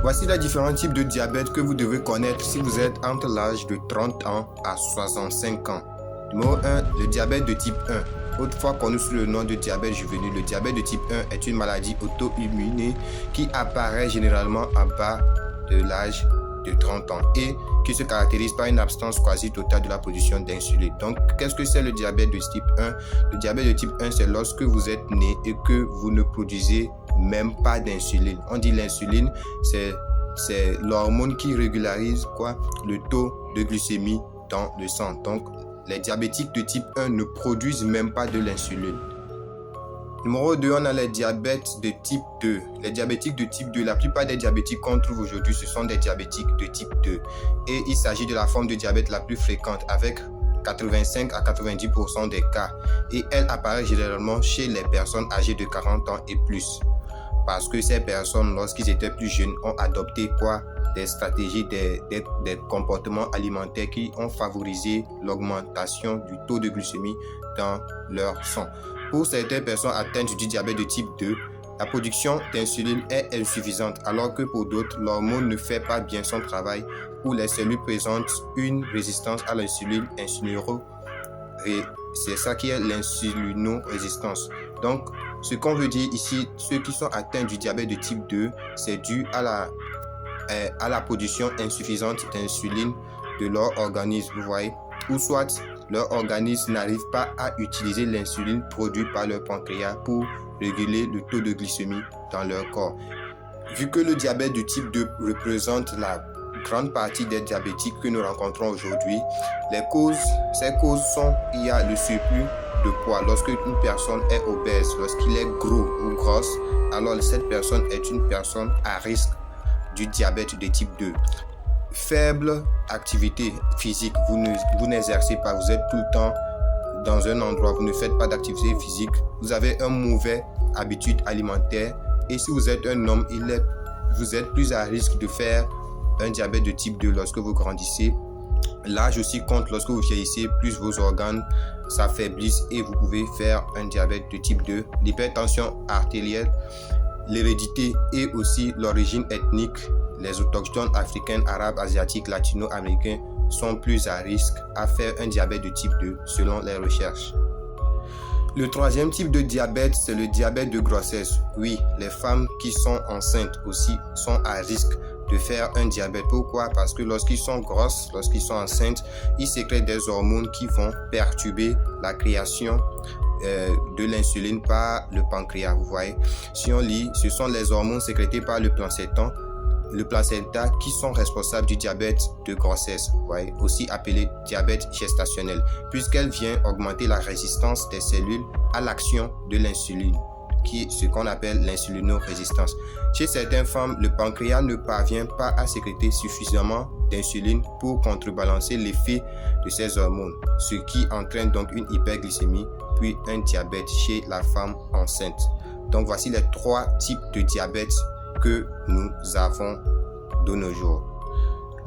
Voici les différents types de diabète que vous devez connaître si vous êtes entre l'âge de 30 ans à 65 ans. Numéro 1, le diabète de type 1. Autrefois connu sous le nom de diabète juvénile, le diabète de type 1 est une maladie auto-immune qui apparaît généralement en bas de l'âge de 30 ans et qui se caractérise par une absence quasi totale de la production d'insuline. Donc, qu'est-ce que c'est le diabète de type 1? Le diabète de type 1, c'est lorsque vous êtes né et que vous ne produisez même pas d'insuline. On dit l'insuline, c'est l'hormone qui régularise le taux de glycémie dans le sang. Donc, les diabétiques de type 1 ne produisent même pas de l'insuline. Numéro 2, on a les diabètes de type 2. Les diabétiques de type 2, la plupart des diabétiques qu'on trouve aujourd'hui, ce sont des diabétiques de type 2. Et il s'agit de la forme de diabète la plus fréquente avec 85 à 90% des cas. Et elle apparaît généralement chez les personnes âgées de 40 ans et plus. Parce que ces personnes, lorsqu'ils étaient plus jeunes, ont adopté des stratégies, des comportements alimentaires qui ont favorisé l'augmentation du taux de glycémie dans leur sang. Pour certaines personnes atteintes du diabète de type 2, la production d'insuline est insuffisante, alors que pour d'autres, l'hormone ne fait pas bien son travail ou les cellules présentent une résistance à l'insuline, c'est ça qui est l'insulinorésistance. Donc, ce qu'on veut dire ici, ceux qui sont atteints du diabète de type 2, c'est dû à la production insuffisante d'insuline de leur organisme, vous voyez, ou soit leur organisme n'arrive pas à utiliser l'insuline produite par leur pancréas pour réguler le taux de glycémie dans leur corps. Vu que le diabète de type 2 représente la grande partie des diabétiques que nous rencontrons aujourd'hui, ces causes sont, il y a le surplus de poids. Lorsque une personne est obèse, lorsqu'il est gros ou grosse, alors cette personne est une personne à risque du diabète de type 2. Faible activité physique, vous n'exercez pas, vous êtes tout le temps dans un endroit, vous ne faites pas d'activité physique, vous avez une mauvaise habitude alimentaire et si vous êtes un homme, vous êtes plus à risque de faire un diabète de type 2 lorsque vous grandissez. L'âge aussi compte, lorsque vous vieillissez, plus vos organes s'affaiblissent et vous pouvez faire un diabète de type 2. L'hypertension artérielle, l'hérédité et aussi l'origine ethnique, les autochtones africains, arabes, asiatiques, latino-américains sont plus à risque à faire un diabète de type 2 selon les recherches. Le troisième type de diabète, c'est le diabète de grossesse. Oui, les femmes qui sont enceintes aussi sont à risque de faire un diabète. Pourquoi? Parce que lorsqu'ils sont grosses, lorsqu'ils sont enceintes, ils sécrètent des hormones qui vont perturber la création de l'insuline par le pancréas. Vous voyez, si on lit, ce sont les hormones sécrétées par le placenta qui sont responsables du diabète de grossesse, vous voyez, aussi appelé diabète gestationnel, puisqu'elle vient augmenter la résistance des cellules à l'action de l'insuline, qui est ce qu'on appelle l'insulinorésistance. Chez certaines femmes, le pancréas ne parvient pas à sécréter suffisamment d'insuline pour contrebalancer l'effet de ces hormones, ce qui entraîne donc une hyperglycémie puis un diabète chez la femme enceinte. Donc voici les 3 types de diabète que nous avons de nos jours.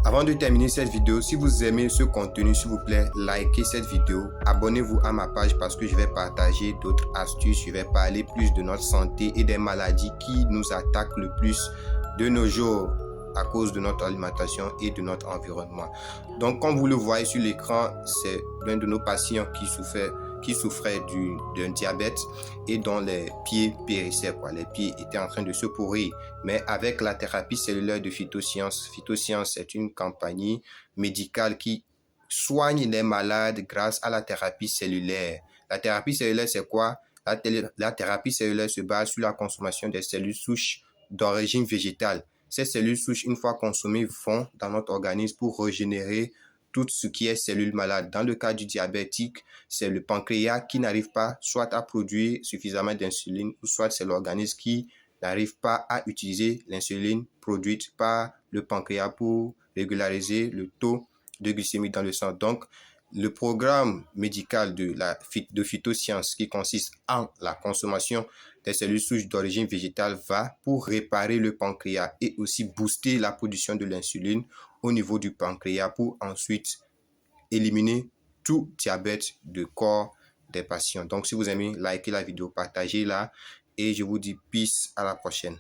Avant de terminer cette vidéo, si vous aimez ce contenu, s'il vous plaît, likez cette vidéo, abonnez-vous à ma page parce que je vais partager d'autres astuces, je vais parler plus de notre santé et des maladies qui nous attaquent le plus de nos jours à cause de notre alimentation et de notre environnement. Donc, comme vous le voyez sur l'écran, c'est l'un de nos patients qui souffrait d'un diabète et dont les pieds périssaient, les pieds étaient en train de se pourrir. Mais avec la thérapie cellulaire de Phytosciences, Phytosciences est une compagnie médicale qui soigne les malades grâce à la thérapie cellulaire. La thérapie cellulaire, c'est quoi? La thérapie cellulaire se base sur la consommation des cellules souches d'origine végétale. Ces cellules souches, une fois consommées, vont dans notre organisme pour régénérer tout ce qui est cellules malades. Dans le cas du diabétique, c'est le pancréas qui n'arrive pas soit à produire suffisamment d'insuline, ou soit c'est l'organisme qui n'arrive pas à utiliser l'insuline produite par le pancréas pour régulariser le taux de glycémie dans le sang. Donc, le programme médical de Phytosciences qui consiste en la consommation des cellules souches d'origine végétale va pour réparer le pancréas et aussi booster la production de l'insuline au niveau du pancréas pour ensuite éliminer tout diabète de corps des patients. Donc, si vous aimez, likez la vidéo, partagez-la et je vous dis peace, à la prochaine.